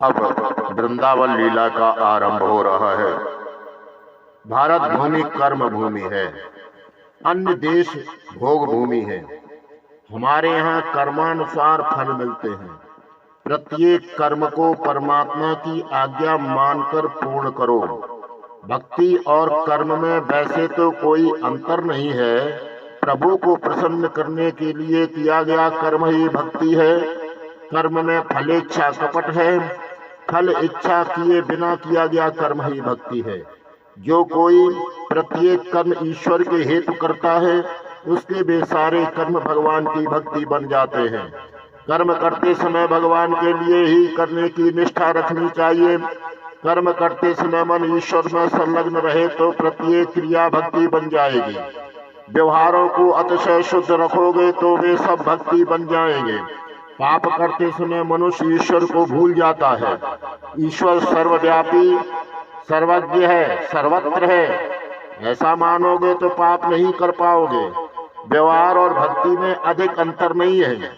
अब वृंदावन लीला का आरंभ हो रहा है। भारत भूमि कर्म भूमि है, अन्य देश भोग भूमि है। हमारे यहाँ कर्मानुसार फल मिलते हैं। प्रत्येक कर्म को परमात्मा की आज्ञा मानकर पूर्ण करो। भक्ति और कर्म में वैसे तो कोई अंतर नहीं है। प्रभु को प्रसन्न करने के लिए किया गया कर्म ही भक्ति है। कर्म में फलेच्छा कपट है। फल इच्छा किए बिना किया गया कर्म ही भक्ति है। जो कोई प्रत्येक कर्म ईश्वर के हेतु करता है, उसके वे सारे कर्म भगवान की भक्ति बन जाते हैं। कर्म करते समय भगवान के लिए ही करने की निष्ठा रखनी चाहिए। कर्म करते समय मन ईश्वर में संलग्न रहे तो प्रत्येक क्रिया भक्ति बन जाएगी। व्यवहारों को अतिशय शुद्ध रखोगे तो वे सब भक्ति बन जाएंगे। पाप करते समय मनुष्य ईश्वर को भूल जाता है। ईश्वर सर्वव्यापी, सर्वज्ञ है, सर्वत्र है, ऐसा मानोगे तो पाप नहीं कर पाओगे। व्यवहार और भक्ति में अधिक अंतर नहीं है।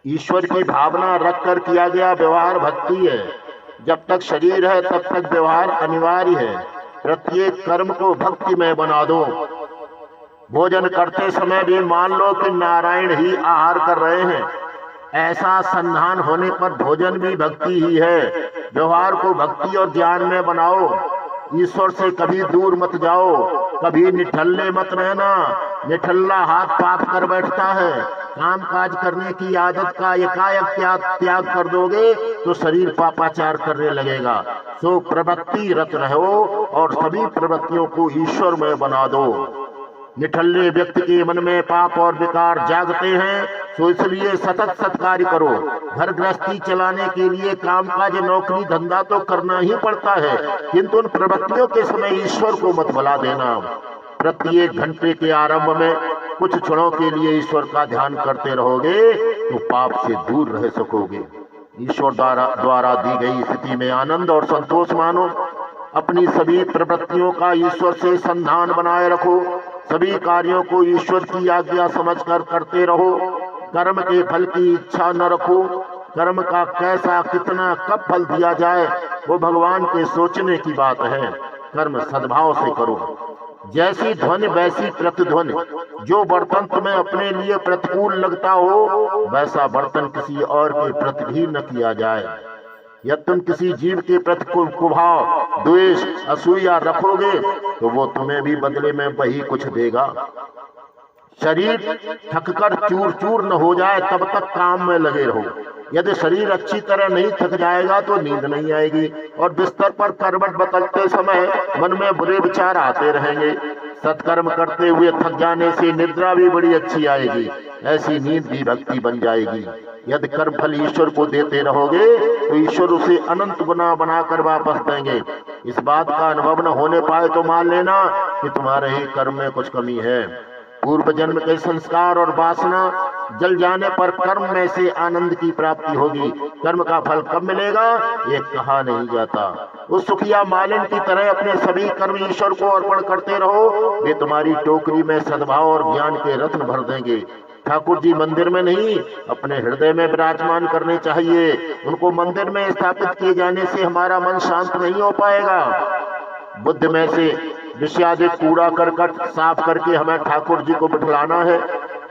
ईश्वर की भावना रखकर किया गया व्यवहार भक्ति है। जब तक शरीर है तब तक व्यवहार अनिवार्य है। प्रत्येक कर्म को भक्ति में बना दो। भोजन करते समय भी मान लो कि नारायण ही आहार कर रहे हैं, ऐसा संधान होने पर भोजन भी भक्ति ही है। व्यवहार को भक्ति और ज्ञान में बनाओ। ईश्वर से कभी दूर मत जाओ, कभी निठल्ले मत रहना। निठल्ला हाथ पाप कर बैठता है। काम काज करने की आदत का एकाएक त्याग कर दोगे तो शरीर पापाचार करने लगेगा। सो प्रवृत्ति रत रहो और सभी प्रवृत्तियों को ईश्वर में बना दो। निठल्ले व्यक्ति के मन में पाप और विकार जागते हैं, तो इसलिए सतत सत्कार्य करो। घर गृहस्थी चलाने के लिए कामकाज नौकरी धंधा तो करना ही पड़ता है, किंतु उन प्रवृत्तियों के समय ईश्वर को मत भुला देना। प्रत्येक घंटे के आरंभ में कुछ क्षणों के लिए ईश्वर का ध्यान करते रहोगे तो पाप से दूर रह सकोगे। ईश्वर द्वारा दी गई स्थिति में आनंद और संतोष मानो। अपनी सभी प्रवृत्तियों का ईश्वर से संधान बनाए रखो। सभी कार्यों को ईश्वर की आज्ञा समझकर करते रहो। कर्म के फल की इच्छा न रखो। कर्म का कैसा, कितना, कब फल दिया जाए वो भगवान के सोचने की बात है। कर्म सद्भाव से करो। जैसी ध्वनि वैसी प्रतिध्वनि। जो बर्तन तुम्हें अपने लिए प्रतिकूल लगता हो, वैसा बर्तन किसी और के प्रति भी न किया जाए। यदि तुम किसी जीव के प्रति कुभाव, द्वेष, असूया रखोगे तो वो तुम्हें भी बदले में वही कुछ देगा। शरीर थककर चूर चूर न हो जाए तब तक काम में लगे रहो। यदि शरीर अच्छी तरह नहीं थक जाएगा तो नींद नहीं आएगी और बिस्तर पर करवट बदलते समय मन में बुरे विचार आते रहेंगे। सत्कर्म करते हुए थक जाने से निद्रा भी बड़ी अच्छी आएगी। ऐसी नींद भी भक्ति बन जाएगी। यदि कर्म फल ईश्वर को देते रहोगे तो ईश्वर उसे अनंत गुना बनाकर वापस देंगे। इस बात का अनुभव न होने पाए तो मान लेना कि तुम्हारे ही कर्म में कुछ कमी है। पूर्व जन्म के संस्कार और वासना जल जाने पर कर्म में से आनंद की प्राप्ति होगी। कर्म का फल कब मिलेगा ये कहा नहीं जाता। उस सुखिया मालिन की तरह अपने सभी कर्म ईश्वर को अर्पण करते रहो। वे तुम्हारी टोकरी में सद्भाव और ज्ञान के रत्न भर देंगे। ठाकुर जी मंदिर में नहीं, अपने हृदय में विराजमान करने चाहिए। उनको मंदिर में स्थापित किए जाने से हमारा मन शांत नहीं हो पाएगा। बुद्ध में से विषयादिक कूड़ा करकट साफ करके हमें ठाकुर जी को बिठलाना है।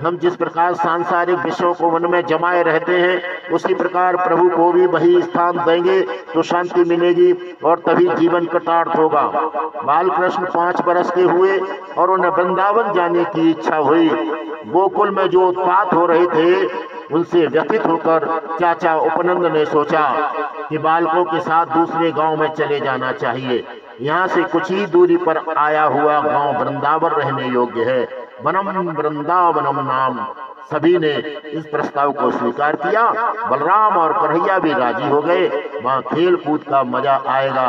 हम जिस प्रकार सांसारिक विषयों को मन में जमाए रहते हैं, उसी प्रकार प्रभु को भी वही स्थान देंगे तो शांति मिलेगी और तभी जीवन कृतार्थ होगा। बाल कृष्ण 5 बरस के हुए और उन्हें वृंदावन जाने की इच्छा हुई। गोकुल में जो उत्पात हो रहे थे उनसे व्यथित होकर चाचा उपनंद ने सोचा कि बालकों के साथ दूसरे गांव में चले जाना चाहिए। यहाँ से कुछ ही दूरी पर आया हुआ गांव वृंदावन रहने योग्य है। वनम वृंदावनम नाम। सभी ने इस प्रस्ताव को स्वीकार किया। बलराम और कन्हैया भी राजी हो गए। वहाँ खेल कूद का मजा आएगा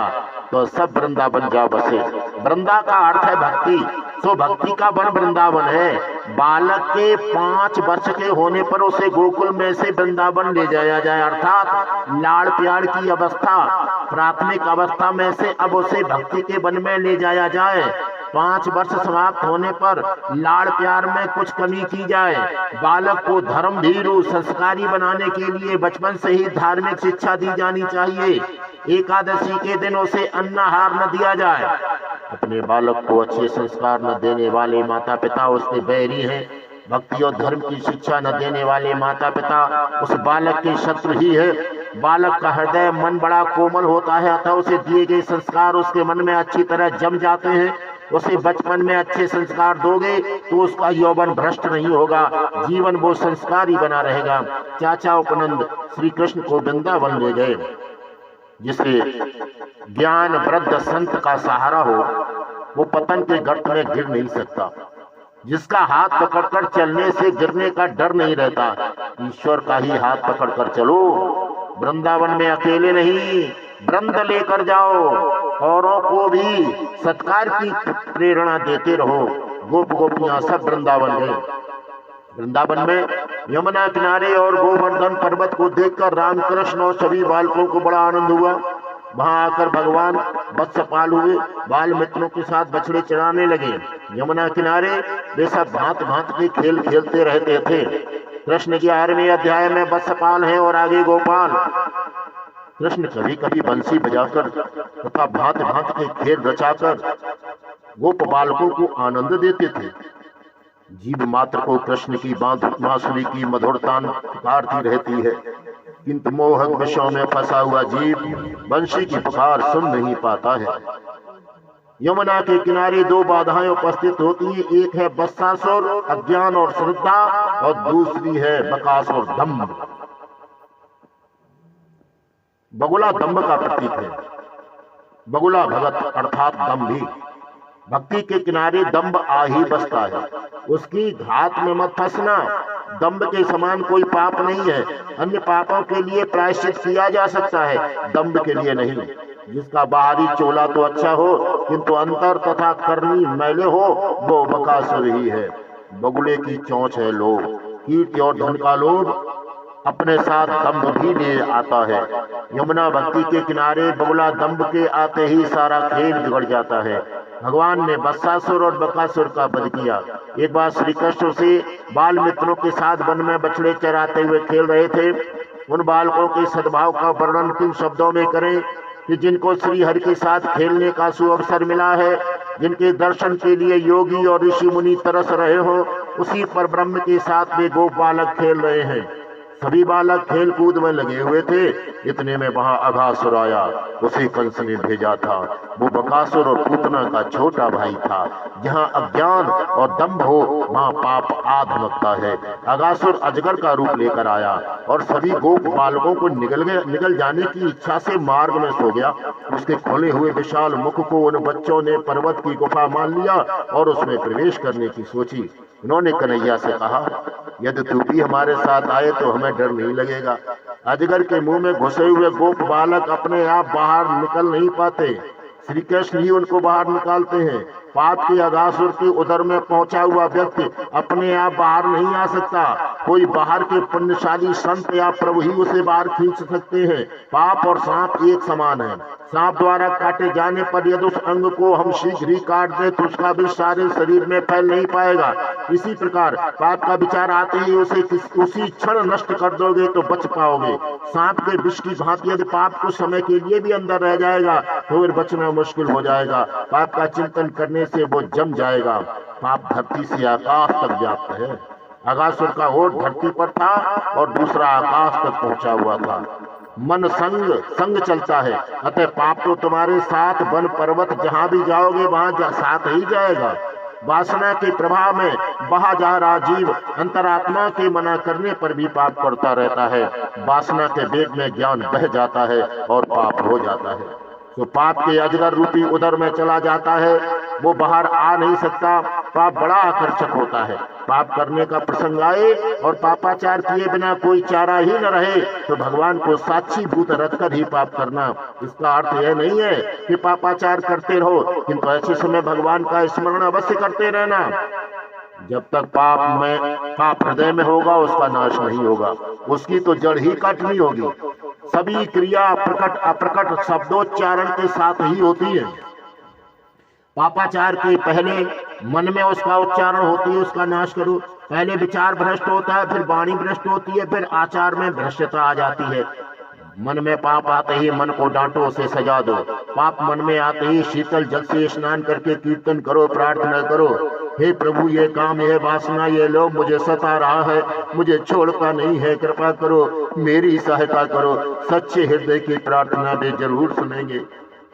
तो सब वृंदावन जा बसे। वृंदा का अर्थ है भक्ति, तो भक्ति का वन वृंदावन है। बालक के 5 वर्ष के होने पर उसे गोकुल में से वृंदावन ले जाया जाए, अर्थात लाड़ प्यार की अवस्था, प्राथमिक अवस्था में से अब उसे भक्ति के वन में ले जाया जाए। 5 वर्ष समाप्त होने पर लाड़ प्यार में कुछ कमी की जाए। बालक को धर्म भीरू संस्कारी बनाने के लिए बचपन से ही धार्मिक शिक्षा दी जानी चाहिए। एकादशी के दिन उसे अन्नाहार न दिया जाए। अपने बालक को अच्छे संस्कार न देने वाले माता पिता उसके बैरी हैं। भक्ति और धर्म की शिक्षा न देने वाले माता पिता उस बालक के शत्रु ही है। बालक का हृदय मन बड़ा कोमल होता है, अतः उसे दिए गए संस्कार उसके मन में अच्छी तरह जम जाते हैं। उसे बचपन में अच्छे संस्कार दोगे तो उसका यौवन भ्रष्ट नहीं होगा, जीवन वो संस्कारी बना रहेगा। चाचा उपनंद श्री कृष्ण को वृंदावन ले गए। जिसे ज्ञान वृद्ध संत का सहारा हो वो पतन के गर्त में गिर नहीं सकता। जिसका हाथ पकड़कर चलने से गिरने का डर नहीं रहता। ईश्वर का ही हाथ पकड़कर चलो। वृंदावन में अकेले नहीं, वृंद लेकर जाओ। औरों को भी सत्कार की प्रेरणा देते रहो। गोप गोपियां सब वृंदावन गए। वृंदावन में यमुना किनारे और गोवर्धन पर्वत को देखकर रामकृष्ण और सभी बालकों को बड़ा आनंद हुआ। वहां आकर भगवान वत्सपाल हुए। बाल मित्रों के साथ बछड़े चराने लगे। यमुना किनारे वे सब भांत भांत के खेल खेलते रहते थे। कृष्ण के 11वें अध्याय में वत्सपाल हैं और आगे गोपाल। कृष्ण कभी कभी बंसी बजाकर तथा भांत भांत के खेल रचाकर गोप बालकों को आनंद देते थे। जीव मात्र को कृष्ण की बांसुरी की मधुरता पुकारती रहती है, किंतु मोहक विषयों में फंसा हुआ जीव बंशी की पुकार सुन नहीं पाता है। यमुना के किनारे 2 बाधाएं उपस्थित होती हैं। एक है बत्सासुर अज्ञान और श्रद्धा, और दूसरी है बकासुर दंभ। बगुला दंभ का प्रतीक है। बगुला भगत अर्थात दंभी। भक्ति के किनारे दंभ आ ही बसता है। उसकी घात में मत फंसना। दंभ के समान कोई पाप नहीं है। अन्य पापों के लिए प्रायश्चित किया जा सकता है, दंभ के लिए नहीं। जिसका बाहरी चोला तो अच्छा हो किंतु अंतर तथा करनी मैले हो, वो बकासुर ही है। बगुले की चोंच है लोभ, कीर्ति और धन का लोभ अपने साथ दंभ भी ले आता है। यमुना भक्ति के किनारे बगुला दंभ के आते ही सारा खेल बिगड़ जाता है। भगवान ने बत्सासुर और बकासुर का वध किया। एक बार श्री कृष्ण से बाल मित्रों के साथ वन में बछड़े चराते हुए खेल रहे थे। उन बालकों के सद्भाव का वर्णन किन शब्दों में करें कि जिनको श्री हरि के साथ खेलने का सुअवसर मिला है, जिनके दर्शन के लिए योगी और ऋषि मुनि तरस रहे हो, उसी पर ब्रह्म के साथ वे गोप बालक खेल रहे हैं। सभी बालक खेल कूद में लगे हुए थे। इतने में वहां अघासुर आया। उसे कंस ने भेजा था। वो बकासुर और पूतना का छोटा भाई था। जहां अज्ञान और दंभ हो वहां पाप आ धमकता है। अघासुर अजगर का रूप लेकर आया और सभी गोप बालकों को निगल जाने की इच्छा से मार्ग में सो गया। उसके खोले हुए विशाल मुख को उन बच्चों ने पर्वत की गुफा मान लिया और उसमें प्रवेश करने की सोची। उन्होंने कन्हैया से कहा, यदि तू भी हमारे साथ आए तो हमें डर नहीं लगेगा। अजगर के मुंह में घुसे हुए गोप बालक अपने आप बाहर निकल नहीं पाते। श्री कृष्ण ही उनको बाहर निकालते हैं। पाप के अघासुर के उदर में पहुंचा हुआ व्यक्ति अपने आप बाहर नहीं आ सकता। कोई बाहर के पुण्यशाली संत या प्रभु ही उसे बाहर खींच सकते हैं। पाप और सांप एक समान है। सांप द्वारा काटे जाने पर यदि उस अंग को हम शीघ्र ही काट दें तो उसका विष सारे शरीर में फैल नहीं पाएगा। इसी प्रकार पाप का विचार आते ही उसे उसी क्षण नष्ट कर दोगे तो बच पाओगे। सांप के विष की भांति यदि पाप कुछ समय के लिए भी अंदर रह जाएगा तो फिर बचना मुश्किल हो जाएगा। पाप का चिंतन करने से वो जम जाएगा। पाप धरती से आकाश तक व्याप्त है। अघासुर का ओठ धरती पर था और दूसरा आकाश तक पहुंचा हुआ था। मन संग चलता है, अतः पाप तो तुम्हारे साथ वन पर्वत जहां भी जाओगे वहां साथ ही जाएगा। वासना के प्रभाव में बहा जा रहा जीव अंतरात्मा के मना करने पर भी पाप करता रहता है। वासना के वेग में ज्ञान बह जाता है और पाप हो जाता है। तो पाप के अजगर रूपी उदर में चला जाता है, वो बाहर आ नहीं सकता। पाप बड़ा आकर्षक होता है। पाप करने का प्रसंग आए और पापाचार किए बिना कोई चारा ही न रहे तो भगवान को साक्षी भूत रखकर ही पाप करना। इसका अर्थ यह नहीं है कि पापाचार करते रहो, किंतु ऐसे समय भगवान का स्मरण अवश्य करते रहना। जब तक पाप हृदय में होगा उसका नाश नहीं होगा, उसकी तो जड़ ही काटनी होगी। सभी क्रिया प्रकट अप्रकट शब्दोच्चारण के साथ ही होती है। पापाचार के पहले मन में उसका उच्चारण होती है, उसका नाश करो। पहले विचार भ्रष्ट होता है, फिर वाणी भ्रष्ट होती है, फिर आचार में भ्रष्टता आ जाती है। मन में पाप आते ही मन को डांटो, उसे सजा दो। पाप मन में आते ही शीतल जल से स्नान करके कीर्तन करो, प्रार्थना करो, हे प्रभु ये काम, ये वासना, ये लोभ मुझे सता रहा है, मुझे छोड़ता नहीं है, कृपा करो, मेरी सहायता करो। सच्चे हृदय की प्रार्थना वे जरूर सुनेंगे।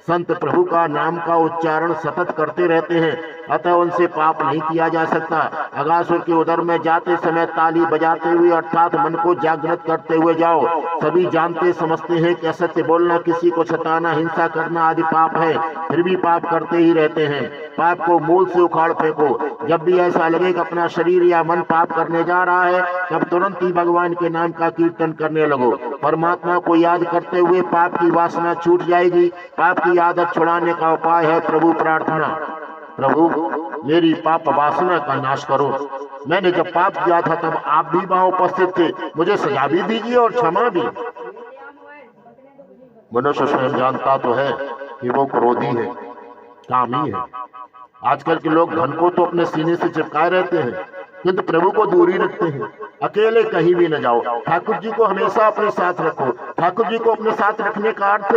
संत प्रभु का नाम का उच्चारण सतत करते रहते हैं, अतः उनसे पाप नहीं किया जा सकता। अगासुर के उदर में जाते समय ताली बजाते हुए अर्थात मन को जागृत करते हुए जाओ। सभी जानते समझते हैं कि असत्य बोलना, किसी को सताना, हिंसा करना आदि पाप है, फिर भी पाप करते ही रहते हैं। पाप को मूल से उखाड़ फेंको। जब भी ऐसा लगे कि अपना शरीर या मन पाप करने जा रहा है, तब तुरंत ही भगवान के नाम का कीर्तन करने लगो। परमात्मा को याद करते हुए पाप की वासना छूट जाएगी। पाप की आदत छुड़ाने का उपाय है प्रभु प्रार्थना। प्रभु मेरी पाप वासना का नाश करो। मैंने जब पाप किया था तब आप भी वहां उपस्थित थे, मुझे सजा भी दीजिए और क्षमा भी। मनुष्य स्वयं जानता तो है कि वो क्रोधी है, कामी है। आजकल के लोग धन को तो अपने सीने से चिपकाए रहते हैं, किंतु प्रभु को दूरी रखते हैं। अकेले कहीं भी न जाओ, ठाकुर जी को हमेशा अपने साथ रखो। ठाकुर जी को अपने साथ रखने का अर्थ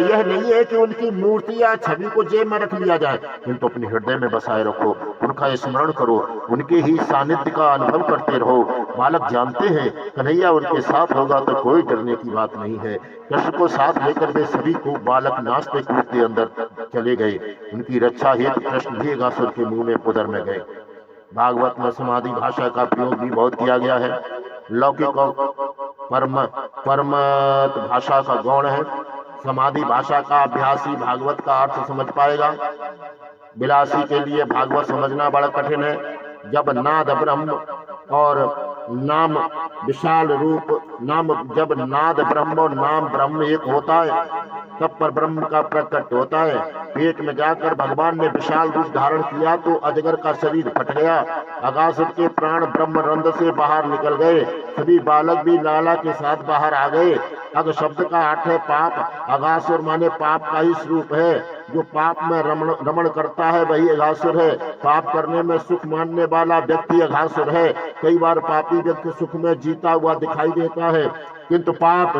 यह नहीं है कि उनकी मूर्ति या छवि को जेब में रख लिया जाए, किंतु अपने हृदय में बसाए रखो, उनका स्मरण करो, उनके ही सानिध्य का अनुभव करते रहो। बालक जानते हैं कन्हैया उनके साथ होगा तो कोई डरने की बात नहीं है। कृष्ण को साथ लेकर वे सभी को बालक नाचते कूदते अंदर चले गए। उनकी रक्षा हेतु कृष्ण भी अगासुर के मुंह में उदर में गए। भागवत में समाधि भाषा का प्रयोग भी बहुत किया गया है। लौकिक और परमत भाषा का गौण है। समाधि भाषा का अभ्यासी भागवत का अर्थ समझ पाएगा। विलासी के लिए भागवत समझना बड़ा कठिन है। जब नाद ब्रह्म और नाम विशाल रूप जब नाद ब्रह्म और नाम ब्रह्म एक होता है, तब पर ब्रह्म का प्रकट होता है। पेट में जाकर भगवान ने विशाल रूप धारण किया तो अजगर का शरीर फट गया। अगासुर के प्राण ब्रह्म रंध्र से बाहर निकल गए। सभी बालक भी लाला के साथ बाहर आ गए। अग शब्द का अर्थ है पाप। अगासुर माने पाप का ही स्वरूप है। जो पाप में रमण करता है वही अगासुर है। पाप करने में सुख मानने वाला व्यक्ति अगासुर है। कई बार पापी व्यक्ति सुख में जीता हुआ दिखाई देता है, किंतु पाप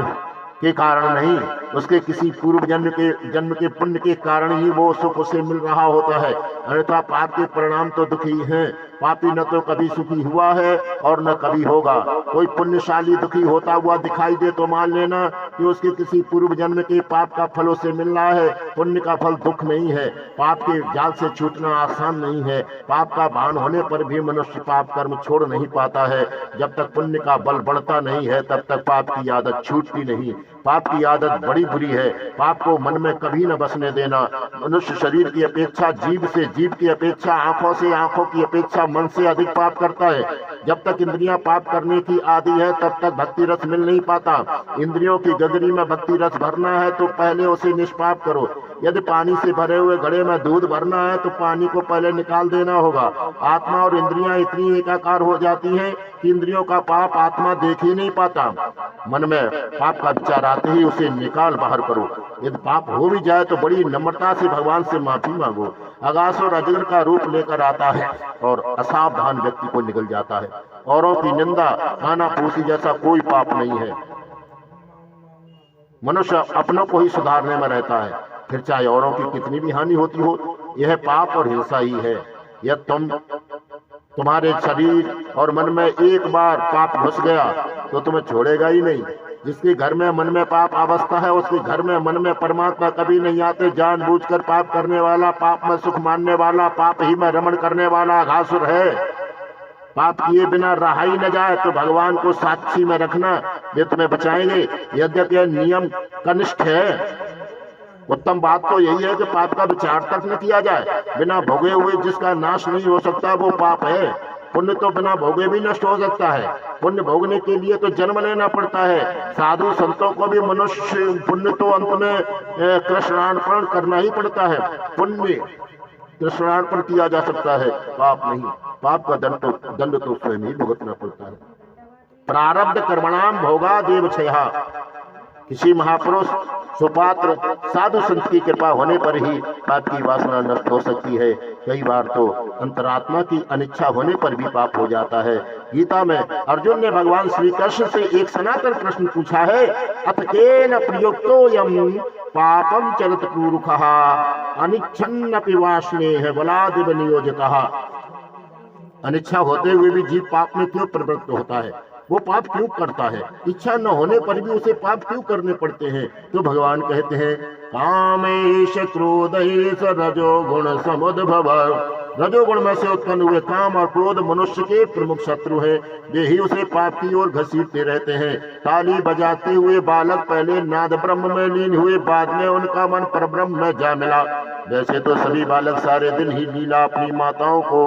के कारण नहीं, उसके किसी पूर्व जन्म के पुण्य के कारण ही वो सुख उसे मिल रहा होता है। अन्यथा पाप के परिणाम तो दुखी हैं। पापी न तो कभी सुखी हुआ है और न कभी होगा। कोई पुण्यशाली दुखी होता हुआ दिखाई दे तो मान लेना कि उसके किसी पूर्व जन्म के पाप का फल उसे मिल रहा है। पुण्य का फल दुख नहीं है। पाप के जाल से छूटना आसान नहीं है। पाप का भान होने पर भी मनुष्य पाप कर्म छोड़ नहीं पाता है। जब तक पुण्य का बल बढ़ता नहीं है तब तक पाप की आदत छूटती नहीं। पाप की आदत बड़ी बुरी है। पाप को मन में कभी न बसने देना। मनुष्य शरीर की अपेक्षा जीभ से, जीभ की अपेक्षा आंखों से, आंखों की अपेक्षा मन से अधिक पाप करता है। जब तक इंद्रियां पाप करने की आदि है तब तक भक्ति रस मिल नहीं पाता। इंद्रियों की गगरी में भक्ति रस भरना है तो पहले उसे निष्पाप करो। यदि पानी से भरे हुए घड़े में दूध भरना है तो पानी को पहले निकाल देना होगा। आत्मा और इंद्रियां इतनी एकाकार हो जाती हैं कि इंद्रियों का पाप आत्मा देख ही नहीं पाता। मन में पाप का विचार आते ही उसे निकाल बाहर करो। यदि पाप हो भी जाए तो बड़ी नम्रता से भगवान से माफी मांगो। अगासुर अजगर का रूप लेकर आता है और असावधान व्यक्ति को निगल जाता है। औरों की निंदा, खाना फूसी जैसा कोई पाप नहीं है। मनुष्य अपनों को ही सुधारने में रहता है, फिर चाहे औरों की कितनी भी हानि होती हो। यह पाप और हिंसा ही है। यह तुम्हारे शरीर और मन में एक बार पाप घुस गया तो तुम्हें छोड़ेगा ही नहीं। जिसके घर में मन में पाप अवस्था है उसके घर में मन में परमात्मा कभी नहीं आते। जानबूझकर पाप करने वाला, पाप में सुख मानने वाला, पाप ही में रमण करने वाला अघासुर है। पाप किए बिना रहा ही न जाए तो भगवान को साक्षी में रखना, वे तुम्हें बचाएंगे। यद्यपि यह नियम कनिष्ठ है, उत्तम बात तो यही है कि पाप का विचार तक न किया जाए। बिना भोगे हुए जिसका नाश नहीं हो सकता वो पाप है। पुण्य तो बिना भोगे भी नष्ट हो सकता है। पुण्य भोगने के लिए तो जन्म लेना पड़ता है। साधु संतों को भी मनुष्य पुण्य तो अंत में कृष्णार्पण करना ही पड़ता है। पुण्य कृष्णार्पण किया जा सकता है, पाप नहीं। पाप का दंड तो स्वयं ही भुगतना पड़ता है। प्रारब्ध कर्मणाम भोगा देव क्षया। किसी महापुरुष सुपात्र साधु संत की कृपा होने पर ही पाप की वासना नष्ट हो सकती है। कई बार तो अंतरात्मा की अनिच्छा होने पर भी पाप हो जाता है। गीता में अर्जुन ने भगवान श्री कृष्ण से एक सनातन प्रश्न पूछा है, अथ केन प्रयुक्तो यम पापम चरत पूरुखः अनिच्छन्नपि वाष्णेह बलादिव नियोजितः। अनिच्छा होते हुए भी जीव पाप में क्यों प्रवृत्त होता है, वो पाप क्यों करता है, इच्छा न होने पर भी उसे पाप क्यों करने पड़ते हैं? तो भगवान कहते हैं, कामेश क्रोधेश रजोगुण समुद्भव। रजोगुण में से उत्पन्न हुए काम और क्रोध मनुष्य के प्रमुख शत्रु हैं। वे ही उसे पाप की ओर घसीटते रहते हैं। ताली बजाते हुए बालक पहले नाद ब्रह्म में लीन हुए, बाद में उनका मन परब्रह्म में जा मिला। वैसे तो सभी बालक सारे दिन ही लीला अपनी माताओं को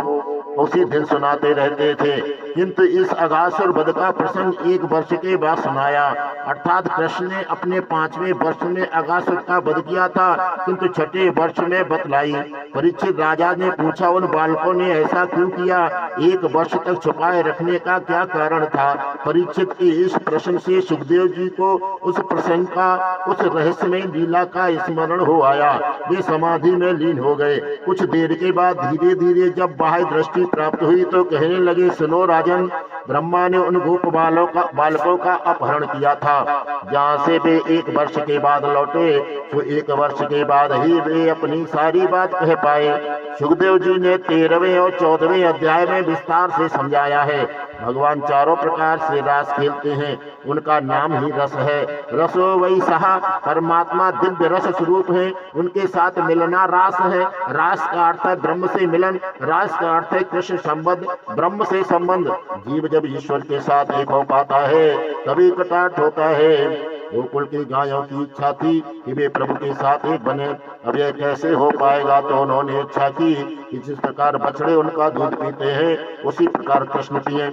उसी दिन सुनाते रहते थे, किंतु इस अगासुर वध का प्रसंग 1 वर्ष के बाद सुनाया। अर्थात कृष्ण ने अपने 5वें वर्ष में अगासुर का वध किया था, किंतु 6ठे वर्ष में बतलाई। परीक्षित राजा ने पूछा, उन बालकों ने ऐसा क्यों किया? 1 वर्ष तक छुपाए रखने का क्या कारण था? परीक्षित के इस प्रश्न से सुखदेव जी को उस प्रसंग का, उस रहस्यमय लीला का स्मरण हो आया। वे समाधि में लीन हो गए। कुछ देर के बाद धीरे धीरे जब बाह्य दृष्टि प्राप्त हुई तो कहने लगे, सुनो राजन, ब्रह्मा ने उन गोप बालकों का अपहरण किया था। जहाँ से वे 1 वर्ष के बाद लौटे, तो 1 वर्ष के बाद ही वे अपनी सारी बात कह पाए। सुखदेव जी ने 13वें और 14वें अध्याय में विस्तार से समझाया है। भगवान चारों प्रकार से रास खेलते हैं, उनका नाम ही रस है। रसो वही सहा, परमात्मा दिव्य रस स्वरूप है, उनके साथ मिलना रास है। रास का अर्थ है ब्रह्म से मिलन, रास का अर्थ है कृष्ण संबंध, ब्रह्म से संबंध। जीव जब ईश्वर के साथ एक हो पाता है तभी कटाक्ष होता है। गोकुल की गायों की इच्छा थी कि वे प्रभु के साथ एक बने। अब यह कैसे हो पाएगा? तो उन्होंने इच्छा की कि जिस प्रकार बछड़े उनका दूध पीते हैं उसी प्रकार कृष्ण पिए।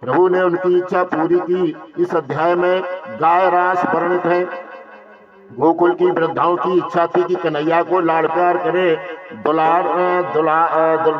प्रभु ने उनकी इच्छा पूरी की। इस अध्याय में गाय रास वर्णित है। गोकुल की वृद्धाओं की इच्छा थी कि कन्हैया को लाड़ प्यार करे,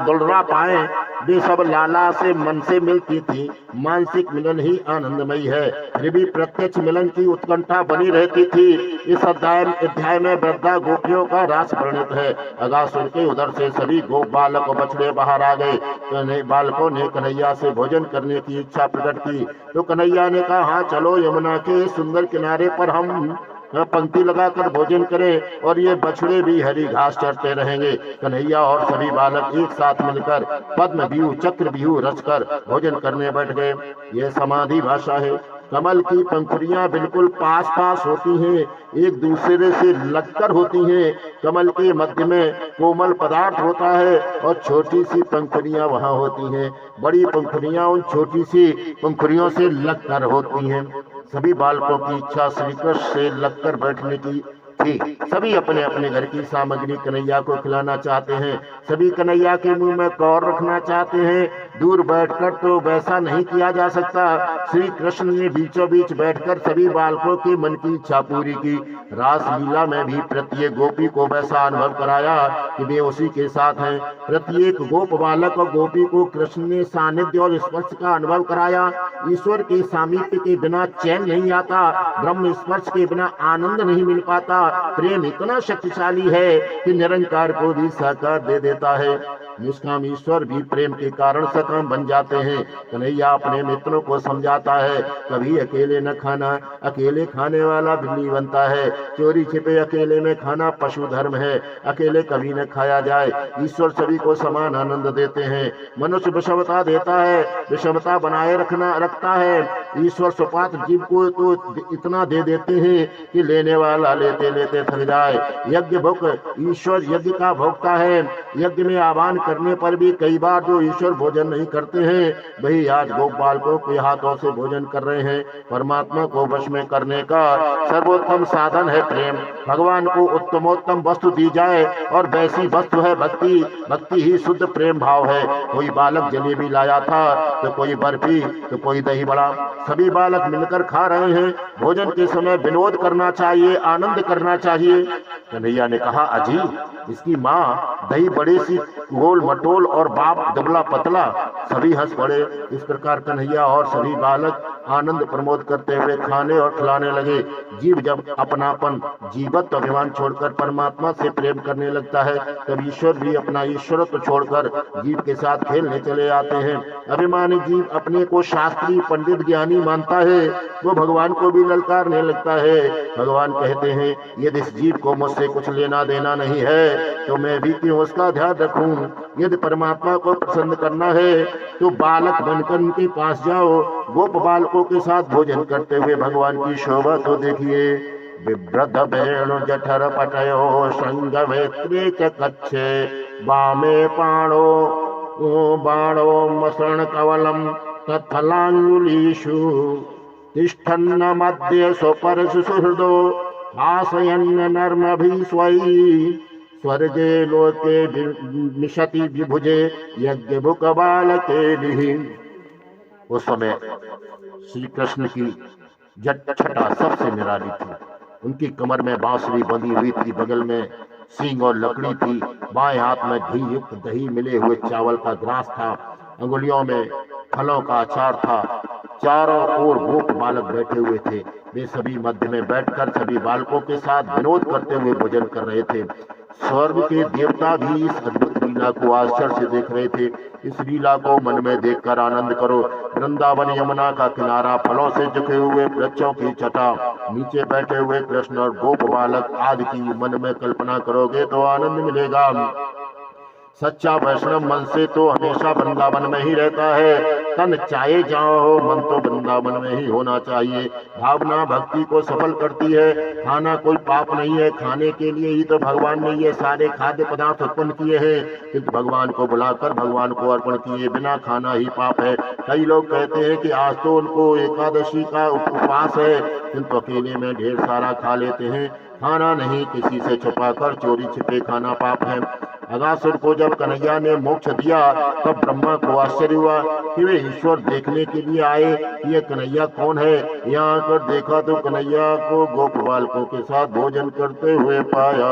दुलरा पाए। वे सब लाला से मन से मिलती थी। मानसिक मिलन ही आनंदमयी है, फिर भी प्रत्यक्ष मिलन की उत्कंठा बनी रहती थी। इस अध्याय में वृद्धा गोपियों का रास वर्णित है। अगासुर के उधर से सभी गोप बालक और बछड़े बाहर आ गए। तो बालकों ने कन्हैया से भोजन करने की इच्छा प्रकट की, तो कन्हैया ने कहा, हाँ चलो, यमुना के सुंदर किनारे पर हम पंक्ति लगाकर भोजन करें और ये बछड़े भी हरी घास चरते रहेंगे। कन्हैया और सभी बालक एक साथ मिलकर पद्म व्यूह, चक्र व्यूह रचकर भोजन करने बैठ गए। ये समाधि भाषा है। कमल की पंखुड़ियां बिल्कुल पास पास होती हैं, एक दूसरे से लगकर होती हैं। कमल के मध्य में कोमल पदार्थ होता है और छोटी सी पंखुड़ियां वहाँ होती हैं। बड़ी पंखुड़ियां उन छोटी सी पंखुड़ियों से लगकर होती हैं। सभी बालकों की इच्छा श्री कृष्ण से लगकर बैठने की थी। सभी अपने अपने घर की सामग्री कन्हैया को खिलाना चाहते हैं। सभी कन्हैया के मुंह में कौर रखना चाहते हैं। दूर बैठकर तो वैसा नहीं किया जा सकता। श्री कृष्ण ने बीचों बीच बैठकर सभी बालकों के मन की इच्छा पूरी की। रास लीला में भी प्रत्येक गोपी को वैसा अनुभव कराया कि वे उसी के साथ हैं। प्रत्येक गोप बालक और गोपी को कृष्ण ने सानिध्य और स्पर्श का अनुभव कराया। ईश्वर के सामीप्य के बिना चैन नहीं आता, ब्रह्म स्पर्श के बिना आनंद नहीं मिल पाता। प्रेम इतना शक्तिशाली है कि निरंकार को भी साकार दे देता है। निष्काम ईश्वर भी प्रेम के कारण सकाम बन जाते हैं। कन्हैया अपने मित्रों को समझाता है, कभी अकेले न खाना, अकेले खाने वाला बिल्ली बनता है। चोरी छिपे अकेले में खाना पशु धर्म है, अकेले कभी न खाया जाए। ईश्वर सभी को समान आनंद देते हैं। मनुष्य विषमता देता है, विषमता बनाए रखता है। ईश्वर सुपात्र जीव को तो इतना दे देते हैं कि लेने वाला लेते लेते थक जाए। यज्ञ भोग, ईश्वर यज्ञ का भोगता है। यज्ञ में आह्वान करने पर भी कई बार जो ईश्वर भोजन नहीं करते हैं, वही आज गोप बालकों के हाथों से भोजन कर रहे हैं। परमात्मा को वश में करने का सर्वोत्तम साधन है प्रेम। भगवान को उत्तमोत्तम वस्तु दी जाए और वैसी वस्तु है भक्ति। भक्ति ही शुद्ध प्रेम भाव है। कोई बालक जलेबी लाया था, तो कोई बर्फी, तो कोई दही बड़ा। सभी बालक मिलकर खा रहे हैं। भोजन के समय विनोद करना चाहिए, आनंद करना चाहिए। कन्हैया ने कहा, अजी इसकी माँ दही बड़े सी गोल मटोल और बाप दुबला पतला। सभी हंस पड़े। इस प्रकार कन्हैया और सभी बालक आनंद प्रमोद करते हुए खाने और खिलाने लगे। जीव जब अपनापन जीवत्व अभिमान छोड़कर परमात्मा से प्रेम करने लगता है, तब ईश्वर भी अपना ईश्वरत्व छोड़कर जीव के साथ खेलने चले आते हैं। अभिमानी जीव अपने को शास्त्री पंडित ज्ञानी मानता है, वो भगवान को भी ललकारने लगता है। भगवान कहते हैं, यदि इस जीव को मुझसे कुछ लेना देना नहीं है तो मैं भी क्यों उसका ध्यान रखूं। यदि परमात्मा को प्रसन्न करना है तो बालक बनकर उनके पास जाओ। गोप बालकों के साथ भोजन करते हुए भगवान की शोभा तो देखिए। विवृद्ध वेणु जठर पटयो संगवेत्रे च कच्छे वामे बाणो मसृण कवलम तत्फलांगुलीषु तिष्ठन्न मध्य स्वपरसु सुहृदो हासयन्न नर्मभिस्वयि स्वर्गे लोके निशति विभुजे यज्ञ भुक बालके। उस समय श्री कृष्ण की जटा सबसे निराली थी। उनकी कमर में बांसुरी बंधी हुई थी, बगल में सींग और लकड़ी थी, बाएं हाथ में घी युक्त दही मिले हुए चावल का ग्रास था, अंगुलियों में फलों का अचार था। चारों ओर गोप बालक बैठे हुए थे। वे सभी मध्य में बैठकर सभी बालकों के साथ विनोद करते हुए भोजन कर रहे थे। स्वर्ग के देवता भी इस अद्भुत लीला को आश्चर्य से देख रहे थे। इस लीला को मन में देखकर आनंद करो। वृंदावन यमुना का किनारा, फलों से झुके हुए वृक्षों की छटा, नीचे बैठे हुए कृष्ण और गोप बालक आदि की मन में कल्पना करोगे तो आनंद मिलेगा। सच्चा वैष्णव मन से तो हमेशा वृंदावन में ही रहता है। तन चाहे जहाँ हो, मन तो वृंदावन में ही होना चाहिए। भावना भक्ति को सफल करती है। खाना कोई पाप नहीं है, खाने के लिए ही तो भगवान ने ये सारे खाद्य पदार्थ उत्पन्न किए हैं। किंतु भगवान को बुलाकर भगवान को अर्पण किए बिना खाना ही पाप है। कई लोग कहते हैं कि आज तो उनको एकादशी का उपवास है, किंतु अकेले में ढेर सारा खा लेते हैं। खाना नहीं, किसी से छुपाकर चोरी छिपे खाना पाप है। अगासुर को जब कन्हैया ने मोक्ष दिया तब ब्रह्मा को आश्चर्य हुआ कि वे ईश्वर देखने के लिए आए कि ये कन्हैया कौन है। यहाँ आकर देखा तो कन्हैया को गोप बालकों के साथ भोजन करते हुए पाया।